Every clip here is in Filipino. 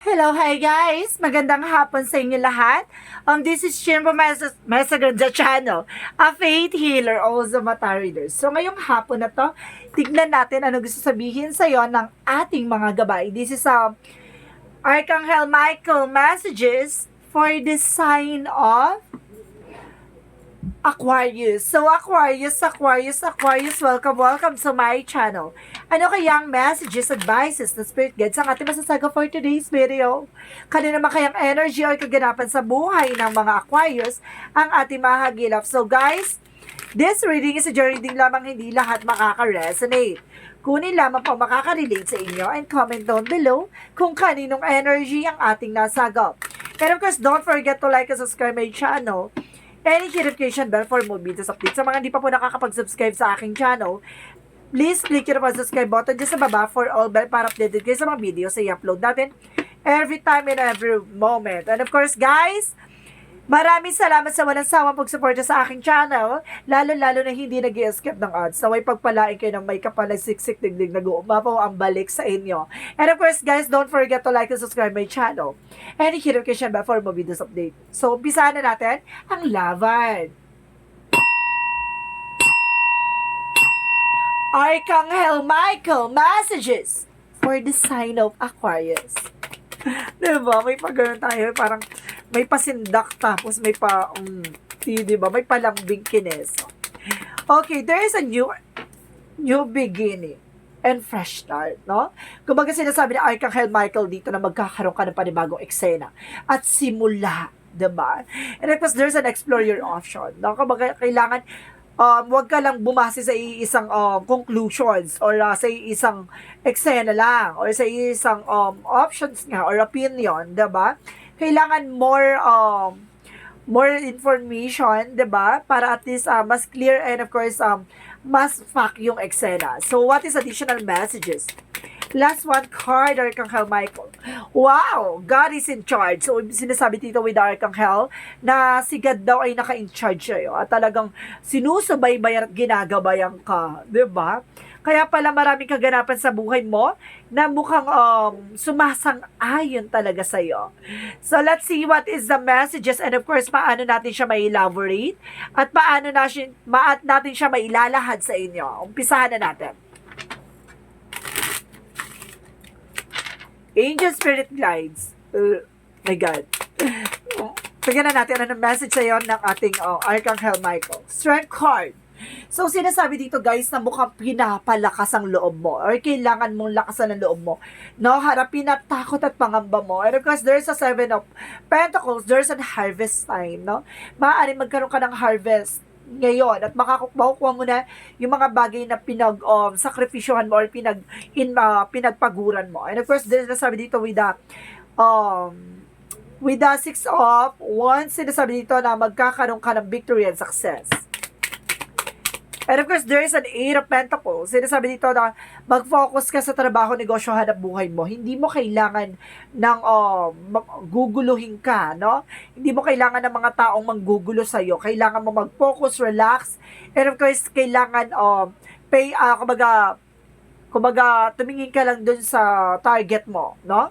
Hello, hi guys! Magandang hapon sa inyo lahat. This is Shimbo Mesaganda Channel, a faith healer, also mata reader. So ngayong hapon na to, tignan natin ano gusto sabihin sa iyo ng ating mga gabay. This is Archangel Michael messages for the sign of Aquarius. So Aquarius, welcome to my channel. Ano kayang messages, advices, na spirit guides ang ating masasaga for today's video? Kanina naman kayang energy or kaganapan sa buhay ng mga Aquarius ang ating mahagilap. So guys, this reading is a reading lamang, hindi lahat makaka-resonate. Kunin lamang po makaka-relate sa inyo and comment down below kung kaninong energy ang ating nasagap. And of course, don't forget to like and subscribe my channel and hit notification bell for more videos updates. Sa mga hindi pa po nakakapag-subscribe sa aking channel, please click yung subscribe button dyan sa baba for all bell para updated kayo sa mga videos na i-upload natin every time and every moment. And of course, guys, maraming salamat sa walang sawang pagsuporta sa aking channel, lalo-lalo na hindi nag-i-escape ng ads. Naway pagpalain kayo ng may kapal na siksik digdig na guumapaw ang balik sa inyo. And of course, guys, don't forget to like and subscribe my channel and hit notification bell for more videos update. So, umpisahan na natin ang laban. Archangel Michael messages for the sign of Aquarius. Diba? May pag-ganon tayo, parang may pasindak tapos may diba? May palambing kines. Okay, there is a new beginning and fresh start, no? Kumbaga sinasabi ni Archangel Michael dito na magkakaroon ka ng panibagong eksena at simula, diba? And of course, there's an explore your option, no? Kumbaga kailangan wag ka lang bumase sa isang conclusions or sa isang eksena lang or sa isang options nga or opinion, 'di ba? Kailangan more information, 'di ba? Para at least mas clear and of course mas fact yung eksena. So what is additional messages? Last one card, Archangel Michael. Wow! God is in charge. So, sinasabi dito with Archangel na si God daw ay naka-in charge sa'yo at talagang sinusubaybayan at ginagabayan ka. Diba? Kaya pala maraming kaganapan sa buhay mo na mukhang sumasang-ayon talaga sa'yo. So, let's see what is the messages and of course, paano natin siya mai-elaborate at paano natin siya mailalahad sa inyo. Umpisahan na natin. Angel Spirit Guides. My God. Tignan na natin anong message sa'yo ng ating Archangel Michael. Strength card. So, sinasabi dito guys na mukhang pinapalakas ang loob mo or kailangan mong lakasan ang loob mo. No, harapin at takot at pangamba mo. And of course, there's a 7 of Pentacles. There's a harvest time, no? Maaaring magkaroon ka ng harvest ngayon at makukuha mo na yung mga bagay na sakripisyohan mo or pinagpaguran mo. And of course, there's nasabi dito with the 6 of Wands, sinasabi dito na magkakaroon ka ng victory and success. And of course, there is an 8 of Pentacles. Sinasabi dito na mag-focus ka sa trabaho, negosyo, hanap buhay mo. Hindi mo kailangan ng guguluhin ka, no? Hindi mo kailangan ng mga taong manggugulo sa'yo. Kailangan mo mag-focus, relax. And of course, kailangan kumbaga, tumingin ka lang dun sa target mo, no?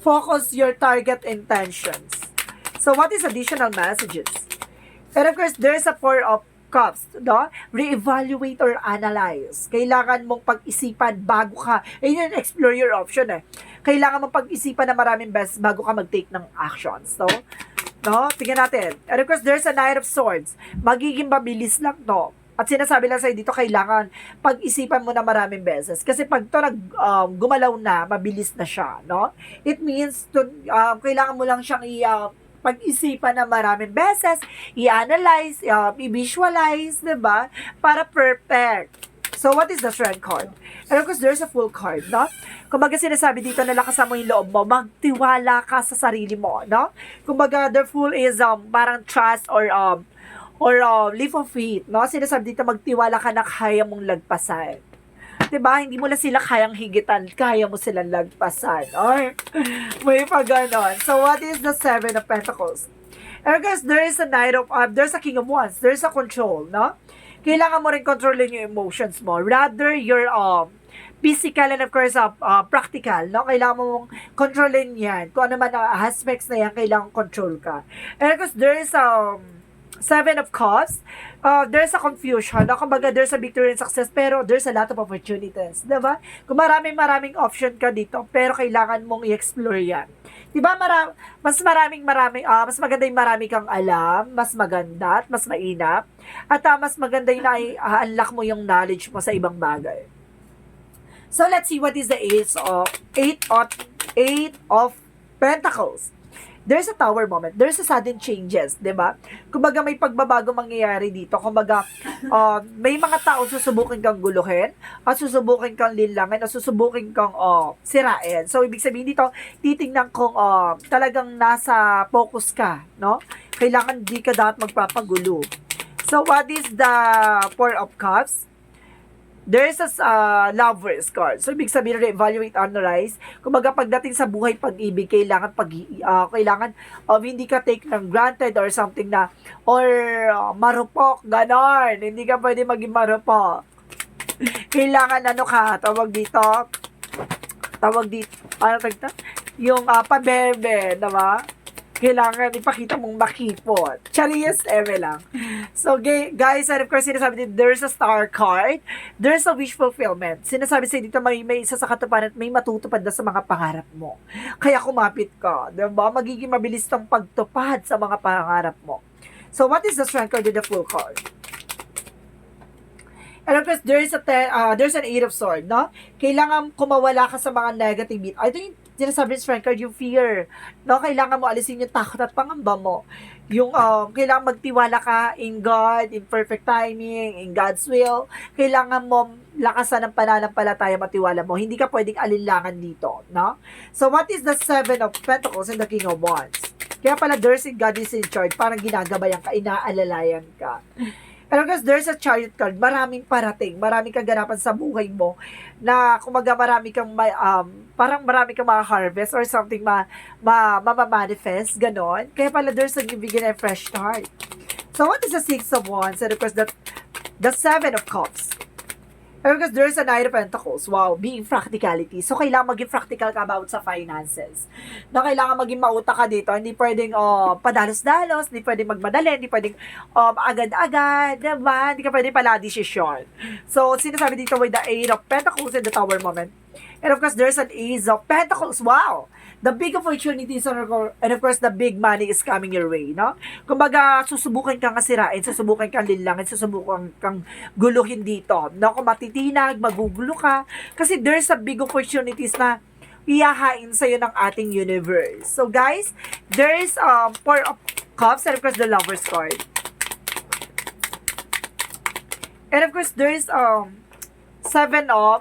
Focus your target intentions. So, what is additional messages? And of course, there's a 4 of Cups, no? Re-evaluate or analyze. Kailangan mong pag-isipan bago ka, yun, explore your option Kailangan mong pag-isipan na maraming beses bago ka mag-take ng actions, no? Tingnan natin. And of course, there's a Knight of Swords. Magiging mabilis lang to. At sinasabi lang sa'yo dito, kailangan pag-isipan mo na maraming beses. Kasi pag to gumalaw na, mabilis na siya, no? It means, kailangan mo lang siyang pag-isipan na maraming beses, i-analyze, i-visualize, diba? Para perfect. So, what is the strength card? And of course, there's a full card, no? Kumbaga, sinasabi dito na lakasan mo yung loob mo, magtiwala ka sa sarili mo, no? Kumbaga, the full is parang trust or leap of faith, no? Sinasabi dito, magtiwala ka na kaya mong lagpasan. Diba? Hindi mo na sila kayang higitan, kaya mo silang lagpasan. Or, may pa ganon. So, what is the 7 of Pentacles? And guys, there is a there's a King of Wands. There's a control, no? Kailangan mo rin controlin yung emotions mo. Rather, you're physical and of course, practical, no? Kailangan mong kontrolin yan. Kung ano man ang aspects na yan, kailangan control ka. And of course, there is Seven of Cups, there's a confusion, no? Kumbaga, there's a victory and success, pero there's a lot of opportunities, diba? Kung maraming option ka dito, pero kailangan mong i-explore yan. Diba, mas mas maganda yung marami kang alam, mas maganda at mas mainap, at mas maganda yung na-unlock mo yung knowledge mo sa ibang bagay. So, let's see what is the eight of Pentacles. There's a tower moment. There's a sudden changes, 'di ba? Kumbaga may pagbabago mangyayari dito. Kumbaga may mga tao susubukin kang guluhin, at susubukin kang linlangin, at susubukin kang sirain. So ibig sabihin dito, titingnan kung talagang nasa focus ka, no? Kailangan di ka dapat magpapagulo. So what is the Four of Cups? There's a Lover's card. So, ibig sabihin, re-evaluate, analyze. Kumbaga, pagdating sa buhay pag-ibig, kailangan hindi ka take ng granted or something na, or marupok, ganon. Hindi ka pwede maging marupok. Kailangan, tawag dito, yung pabebe, diba? Kailangan ipakita mong makipot. Charis, lang. So, guys, and of course, sinasabi dito, there's a star card, there's a wish fulfillment. Sinasabi sa'yo dito, may isa sa katuparan, may matutupad na sa mga pangarap mo. Kaya kumapit ka, diba? Magiging mabilis tong pagtupad sa mga pangarap mo. So, what is the strength card in the full card? And of course, there's an Eight of Swords, no? Kailangan kumawala ka sa mga negative beat. I think sinasabi ng strength card, yung fear. No? Kailangan mo alisin yung takot at pangamba mo. Yung, kailangan magtiwala ka in God, in perfect timing, in God's will. Kailangan mo lakasan ng pananampalataya, matiwala mo. Hindi ka pwedeng alinlangan dito, no? So, what is the Seven of Pentacles and the King of Wands? Kaya pala, there's in God is in charge. Parang ginagabayan ka, inaalalayan ka. And of course, there's a Chariot card. Maraming parating, maraming kaganapan sa buhay mo na kumaga marami kang ma-harvest or something ma-manifest, ganon. Kaya pala there's a bigyan ng fresh start. So what is the Six of Wands? And of course, the Seven of Cups. And because there's a Knight of Pentacles. Wow, being practicality. So, kailangan maging practical ka about sa finances. Na kailangan maging mauta ka dito. Hindi pwedeng padalos-dalos, hindi pwedeng magmadali, hindi pwedeng agad-agad, diba? Hindi ka pwedeng pala desisyon. So, sinasabi dito with the Eight of Pentacles and the Tower moment. And of course, there's an Ace of Pentacles. Wow! The big opportunities and of course, the big money is coming your way, no? Kumbaga, susubukan kang kasirain, susubukan kang linlangin, susubukan kang guluhin dito, no? Kung matitinag, magugulo ka, kasi there's a big opportunities na iyahain sa'yo ng ating universe. So, guys, there's Four of Cups and of course, the Lover's card. And of course, there's Seven of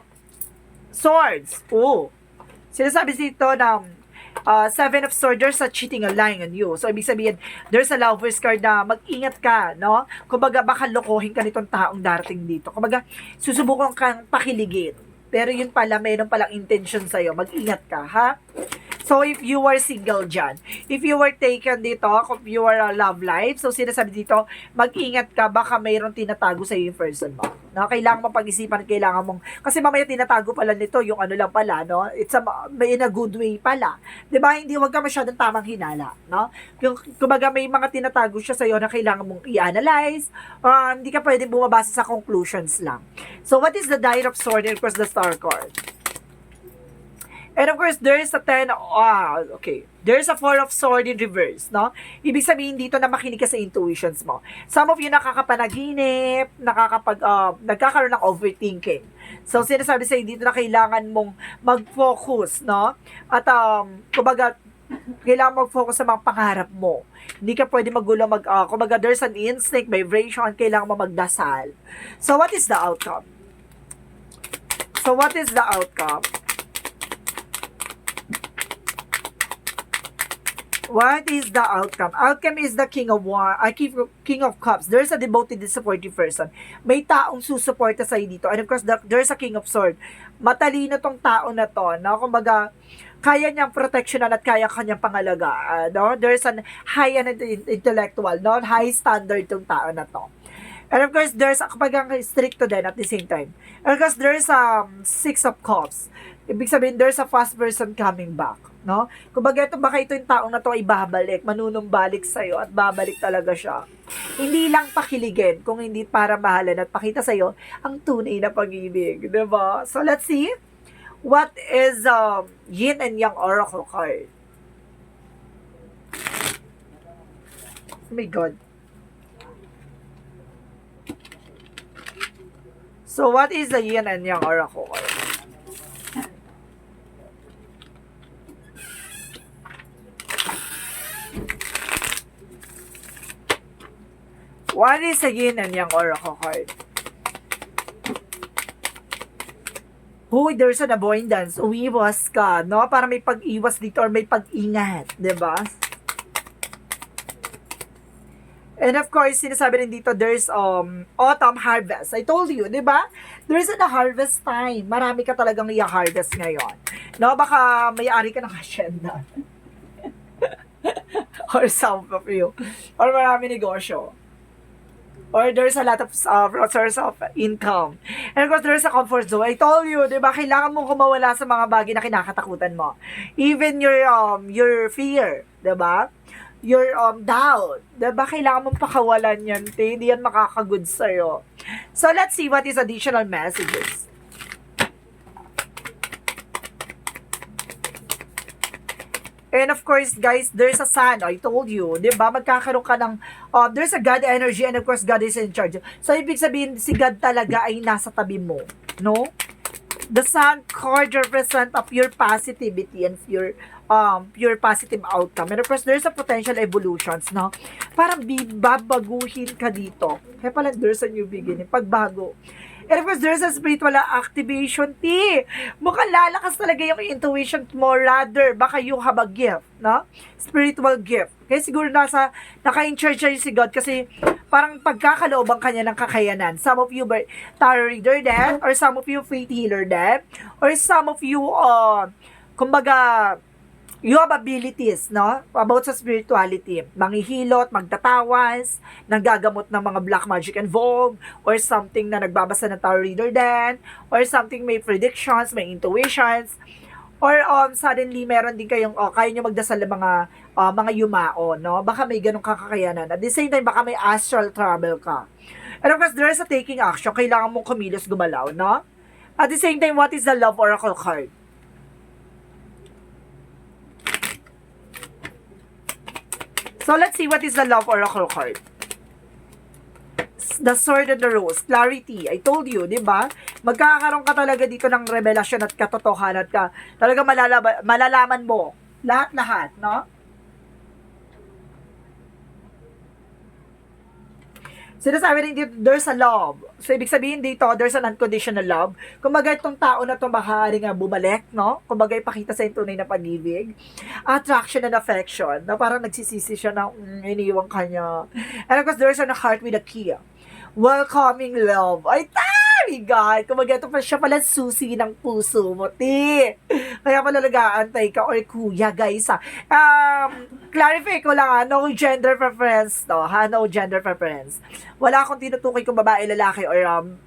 Swords. Oh, sinasabi dito na Seven of Swords, there's a cheating, a lying on you. So, ibig sabihin, there's a Lover's card na mag-ingat ka, no? Kumbaga, baka lokohin ka nitong taong darating dito. Kumbaga, susubukan kang pakiligin. Pero yun pala, mayroon palang intention sa'yo. Mag-ingat ka, ha? So, if you are single dyan, if you were taken dito, if you are a love life, so sinasabi dito, mag-ingat ka, baka mayroong tinatago sa yung person mo. No? Kailangan mo pag-isipan, kailangan mong, kasi mamaya tinatago pala nito, yung ano lang pala, no? It's in a good way pala. Diba? Hindi, wag ka masyadong tamang hinala, no? Kumbaga may mga tinatago siya sa'yo na kailangan mong i-analyze, hindi ka pwedeng bumabasa sa conclusions lang. So, what is the Knight of Swords and of course the Star card? And of course, there's a there's a Four of Swords in reverse, no? Ibig sabihin dito na makinig ka sa intuitions mo. Some of you nakakapanaginip, nagkakaroon ng overthinking. So, sinasabi sa'yo dito na kailangan mong mag-focus, no? At, kumbaga, kailangan mag-focus sa mga pangarap mo. Hindi ka pwede magulo, kumbaga, there's an instinct, vibration, kailangan mo magdasal. So, what is the outcome? What is the outcome? Outcome is the King of Cups. There's a devoted and supportive person. May taong susuporta sa'yo dito. And of course, there's a King of Swords. Matalino tong tao na to, no? Kumbaga, kaya niyang proteksyonan at kaya kanyang pangalagaan, no? There's an high and intellectual, no? High standard tong tao na to. And of course, there's, kapag ang stricto din at the same time. And of course, there's Six of Cups. Ibig sabihin, there's a fast person coming back. No? Kumbaga, baka ito yung taong na to ay babalik, manunumbalik sa'yo at babalik talaga siya. Hindi lang pakiligin, kung hindi para mahalan at pakita sa'yo ang tunay na pag-ibig. Diba? So, let's see. What is Yin and Yang Oracle card? Oh my God. So, what is the Yin and Yang Oracle card? What is the Yin and Yang Oracle card? Huy, there's an abundance. Umiwas ka, no? Para may pag-iwas dito or may pag-ingat, diba? And of course, sinasabi rin dito, there's autumn harvest. I told you, diba? There's a harvest time. Marami ka talagang i-harvest ngayon. No? Baka may-ari ka ng hacienda. Or some of you. Or marami negosyo. Or there's a lot of source of income. And of course, there's a comfort zone. I told you, di ba, kailangan mong kumawala sa mga bagay na kinakatakutan mo. Even your fear, di ba? Your doubt, di ba? Kailangan mong pakawalan yan, te. Hindi yan makakagood sa'yo. So, let's see what is additional messages. And of course, guys, there's a sun. I told you, di ba? Magkakaroon ka ng, there's a God energy and of course, God is in charge. So, ibig sabihin, si God talaga ay nasa tabi mo. No? The sun card represent of your positivity and pure positive outcome. And of course, there's a potential evolutions, no? Parang babaguhin ka dito. Kaya pala, there's a new beginning. Pagbago. And of course, there's a spiritual activation, mukhang lalakas talaga yung intuition mo, rather, baka you have a gift, no? Spiritual gift. Kaya siguro naka-in-charge siya si God kasi parang pagkakalooban kanya ng kakayanan. Some of you tarot reader din, or some of you faith healer din, or some of you, kumbaga, you have abilities, no? About sa spirituality. Manghihilot, magtatawas, nanggagamot ng mga black magic involved, or something na nagbabasa ng tarot reader din, or something may predictions, may intuitions, or suddenly meron din kayong, kaya nyo magdasal ng mga yumao, no? Baka may ganong kakakayanan. At the same time, baka may astral travel ka. And of course, there is a taking action. Kailangan mong kumilos, gumalaw, no? At the same time, what is the Love Oracle card? So, let's see what is the Love Oracle card. The Sword and the Rose. Clarity. I told you, di ba? Magkakaroon ka talaga dito ng revelasyon at katotohanan ka. Talaga malalaman mo. Lahat-lahat, no? Sinasabi rin dito, there's a love. So, ibig sabihin dito, there's an unconditional love. Kumbaga, itong tao na ito maaaring bumalik, no? Kumbaga, ipakita sa tunay na pag-ibig. Attraction and affection, na parang nagsisisi siya na iniiwang kanya. And of course, there's a heart with a key. Welcoming love. Ay, God. Kumbaga, ito pa siya pala susi ng puso mo, Kaya pala nag-aantay ka, or kuya, guys, clarify ko lang, no gender preference to, no gender preference. Wala akong tinutukoy kung babae, lalaki, or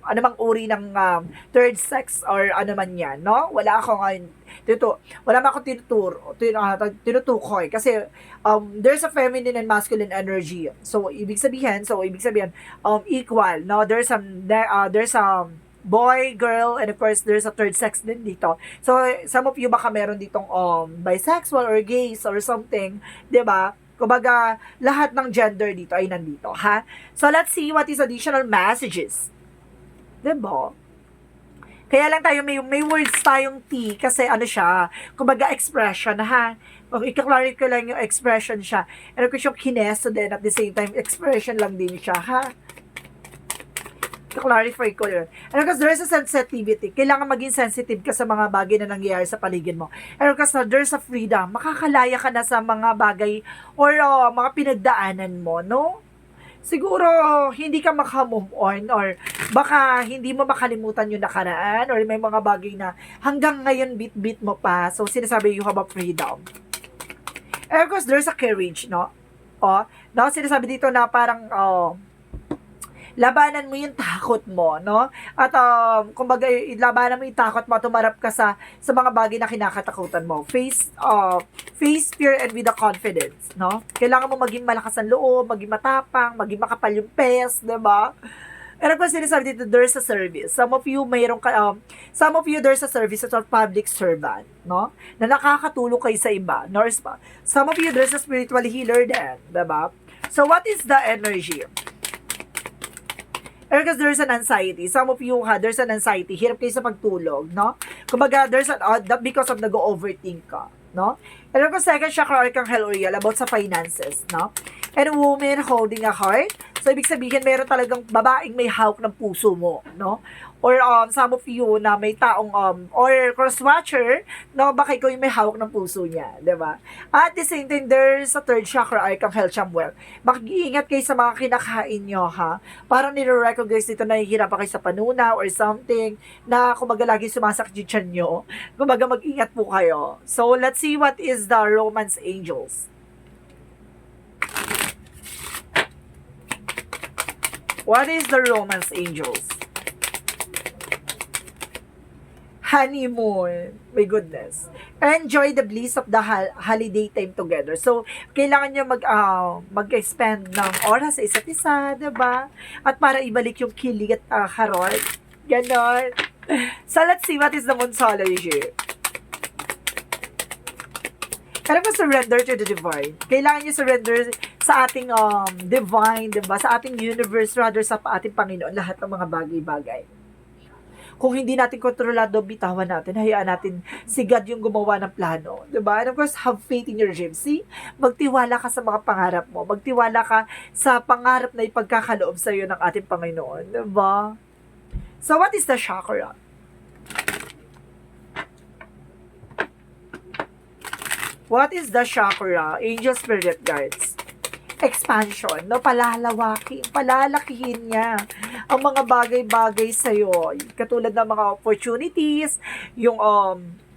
anumang uri ng third sex, or ano man yan, no? Wala akong tinutukoy kasi there's a feminine and masculine energy. So ibig sabihin equal, no? There's boy, girl, and of course there's a third sex din dito. So some of you baka meron ditong bisexual or gays or something, 'di ba? Kumbaga lahat ng gender dito ay nandito, ha? So let's see what is additional messages. 'Di ba? Kaya lang tayo, may words tayong T kasi ano siya, kumbaga expression, ha? Kung i-clarify ko lang yung expression siya. And kung yung kineso din at the same time, expression lang din siya, ha? I-clarify ko yun. And because there is a sensitivity, kailangan maging sensitive ka sa mga bagay na nangyayari sa paligid mo. And because there's a freedom, makakalaya ka na sa mga bagay or mga pinagdaanan mo, no? Siguro, hindi ka maka-move on or baka hindi mo makalimutan yung nakaraan or may mga bagay na hanggang ngayon bit-bit mo pa. So, sinasabi you have a freedom. And of course, there's a courage, no? No, sinasabi dito na parang, labanan mo yung takot mo, no? At kumbaga, labanan mo yung takot mo, tumarap ka sa mga bagay na kinakatakutan mo. Face fear and with the confidence, no? Kailangan mo maging malakas ang loob, maging matapang, maging makapal yung pes, 'di ba? And of course, sinasabi dito, there's a service. Some of you, there's a service as a public servant, no? Na nakakatulong kayo sa iba. Some of you, there's a spiritual healer then, diba? So, what is the energy? Because there's an anxiety. Some of you, there's an anxiety. Hirap kayo sa pagtulog, no? Kumbaga, because of nag-overthink ka, no? And of course, second chakra, Archangel Uriel, about sa finances, no? And woman holding a heart. So, ibig sabihin, meron talagang babaeng may hawak ng puso mo, no? Or some of you na may taong, or cross-watcher, no? Baka ikaw yung may hawak ng puso niya, di ba? At the same time, there's a third chakra, Archangel Chamuel. Mag-iingat kayo sa mga kinakain nyo, ha? Parang nire-recognize dito na nahihirapan kayo sa panuna or something na kumaga lagi sumasakit yung tiyan nyo. Kumaga mag-ingat po kayo. So, let's see what is the Romance Angels. What is the Romance Angels? Honeymoon. My goodness. Enjoy the bliss of the holiday time together. So, kailangan nyo mag-spend ng oras sa isa't isa, diba? At para ibalik yung kilig at harot. Ganon. So, let's see what is the Moonsology. Kaya po surrender to the divine. Kailangan nyo surrender sa ating divine, diba? Sa ating universe, rather sa ating Panginoon, lahat ng mga bagay-bagay. Kung hindi natin kontrolado, bitawan natin, hayaan natin si God yung gumawa ng plano. Diba? And of course, have faith in your dreams. See? Magtiwala ka sa mga pangarap mo. Magtiwala ka sa pangarap na ipagkakaloob sa iyo ng ating Panginoon. Diba? So, what is the chakra? What is the chakra? Angel Spirit Guides. Expansion, no? Palalakihin niya ang mga bagay-bagay sa'yo. Katulad ng mga opportunities, yung,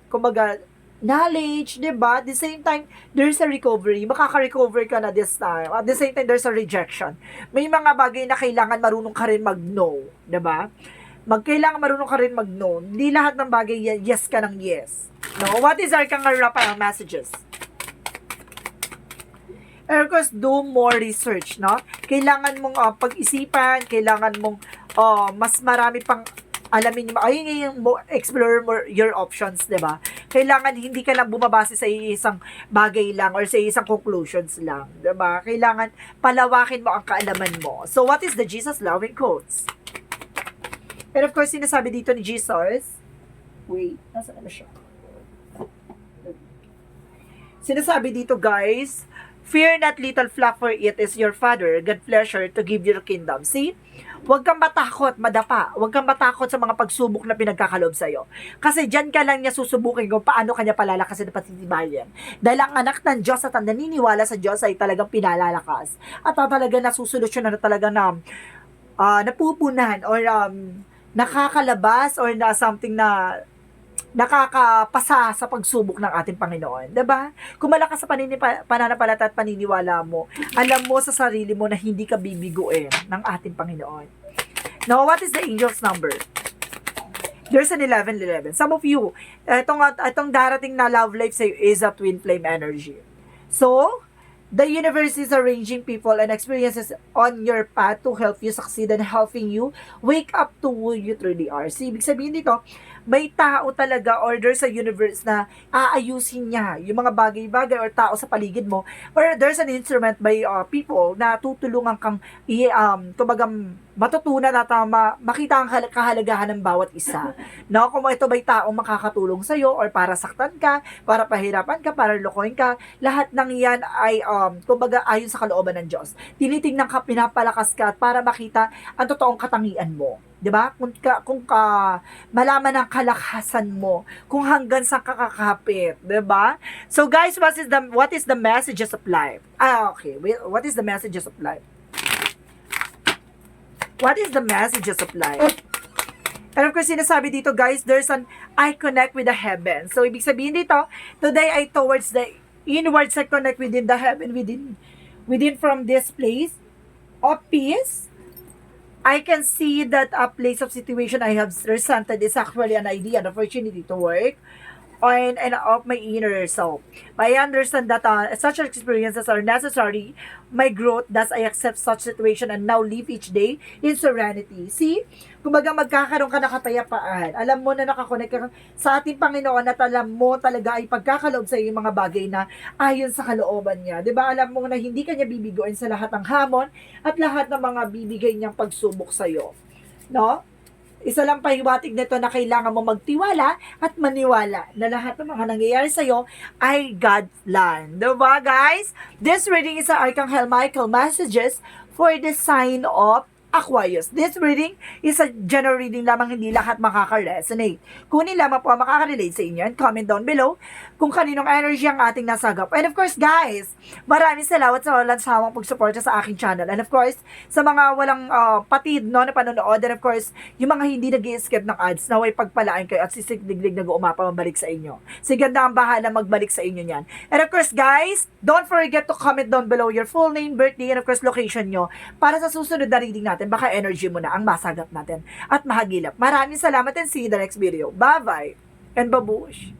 kumbaga, knowledge, diba? At the same time, there's a recovery. Makaka-recover ka na this time. At the same time, there's a rejection. May mga bagay na kailangan marunong ka rin mag-no, diba? Kailangan marunong ka rin mag-no. Hindi lahat ng bagay, yes ka ng yes. No? What is Archangel Raphael messages? And of course, do more research, no? Kailangan mong pag-isipan, kailangan mong mas marami pang alamin yung explore more your options, diba? Kailangan hindi ka lang bumabase sa isang bagay lang or sa isang conclusions lang, diba? Kailangan palawakin mo ang kaalaman mo. So, what is the Jesus loving quotes? And of course, sinasabi dito ni Jesus, wait, nasa ano siya? Sinasabi dito, guys, fear not, little flock, for it is your Father, God pleasure to give your kingdom. See? Huwag kang matakot, madapa. Huwag kang matakot sa mga pagsubok na pinagkakaloob sa'yo. Kasi dyan ka lang niya susubukin kung paano kanya palalakasin at patitibayan. Dahil ang anak ng Diyos at ang naniniwala sa Diyos ay talagang pinalalakas. At talaga nasusolusyonan na talaga na napupunan or nakakalabas or na something na nakakapasa sa pagsubok ng ating Panginoon. Diba? Kung malakas sa pananampalataya at paniniwala mo, alam mo sa sarili mo na hindi ka bibiguin ng ating Panginoon. Now, what is the angel's number? There's an 1111. Some of you, itong darating na love life sa'yo is a twin flame energy. So, the universe is arranging people and experiences on your path to help you succeed and helping you wake up to who you truly are. So, ibig sabihin dito, may tao talaga or there's a universe na aayusin niya yung mga bagay-bagay or tao sa paligid mo, or there's an instrument by people na tutulungan kang matutunan at makita ang kahalagahan ng bawat isa. No? Kung ito ba'y taong makakatulong sa'yo or para saktan ka, para pahirapan ka, para lokohin ka, lahat ng yan ay ayon sa kalooban ng Diyos. Tinitingnan ka, pinapalakas ka para makita ang totoong katangian mo. 'Di ba? Kung malaman ang kalakasan mo, kung hanggang sa kakakapit, 'di ba? So guys, what is the messages of life? Okay. What is the messages of life? What is the messages of life? And of course, sinasabi dito, guys, I connect with the heaven. So, ibig sabihin dito, today I towards the inwards, I connect within the heaven, within from this place of peace, I can see that a place of situation I have resented is actually an idea, an opportunity to work on and of my inner self. I understand that such experiences are necessary. My growth, thus I accept such situation and now live each day in serenity. See? Kumbaga magkakaroon ka ng kapayapaan. Alam mo na nakakonect ka sa ating Panginoon at alam mo talaga ay pagkakaloob sa iyo yung mga bagay na ayon sa kalooban niya. 'Di ba? Alam mo na hindi kanya bibigoin sa lahat ng hamon at lahat ng mga bibigay niyang pagsubok sa iyo. No? Isa lang pahiwatig nito na kailangan mo magtiwala at maniwala na lahat ng mga nangyayari sa'yo ay God's plan. Diba, guys? This reading is a Archangel Michael messages for the sign of Aquarius. This reading is a general reading lamang, hindi lahat makaka-resonate. Kunin lamang po ang makaka-relate sa inyo and comment down below kung kaninong energy ang ating nasagap. And of course, guys, maraming salamat sa walang sawang pagsuporta sa aking channel. And of course, sa mga walang patid no, na panonood. And of course, yung mga hindi nag-i-skip ng ads, naway pagpalaan kayo at sisigliglig na umapa mabalik sa inyo. Si ganda ang bahala magbalik sa inyo niyan. And of course, guys, don't forget to comment down below your full name, birthday, and of course, location nyo para sa susunod na reading natin. Baka energy mo na ang masagap natin at mahagilap. Maraming salamat and see you in the next video. Bye-bye and babush!